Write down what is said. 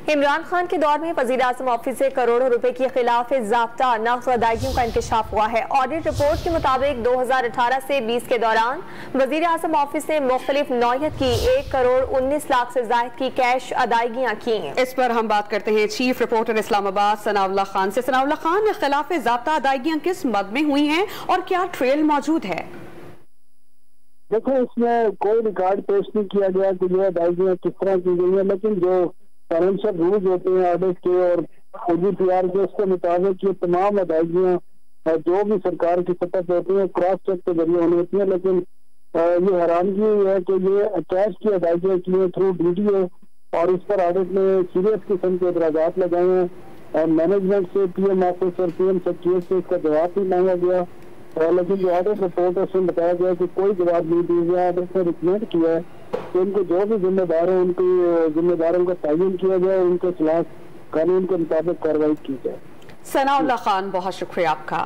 इमरान खान के दौर में वज़ीर आज़म ऑफिस से करोड़ों रुपए की खिलाफ ज़ाब्ता नक़्ज़ अदायगियों का इंकशाफ हुआ है। ऑडिट रिपोर्ट के मुताबिक 2018 से 20 के दौरान वज़ीर आज़म ऑफिस ने मुख्तलिफ नौयत की 1 करोड़ 19 लाख से ज़ायद की कैश अदायगियाँ की। इस पर हम बात करते हैं चीफ रिपोर्टर इस्लामाबाद सनाउल्लाह खान से। सनाउल्लाह खान, खिलाफ ज़ाब्ता अदायगियाँ किस मद में हुई हैं और क्या ट्रेल मौजूद है? देखो, इसमें कोई रिकॉर्ड पेश नहीं किया गया कि ये अदायगियाँ किस तरह की गई हैं, लेकिन जो फाइनेंशियल रूल्स होते हैं ऑडिट के और OGPR के, उसके मुताबिक ये तमाम अदायगियाँ जो भी सरकार की सतह पे होती हैं क्रॉस चेक के जरिए होनी होती है। लेकिन ये हैरानगी है कि ये कैश की अदायगियाँ की है थ्रू DDO और इस पर ऑडिट ने सीरियस किस्म के एतराज़ात लगाए हैं। मैनेजमेंट से PM ऑफिस और PM सेक्रेटरी से इसका जवाब भी मांगा गया, लेकिन जो ऑडिट रिपोर्ट है उसमें बताया गया कि कोई जवाब नहीं दिया गया। ऑडिट ने रिकमेंड किया है कि इनको जो भी जिम्मेदार है उनकी जिम्मेदारों का तयन किया जाए और उनके खिलाफ कानून के मुताबिक कार्रवाई की जाए। सनाउल्लाह खान, बहुत शुक्रिया आपका।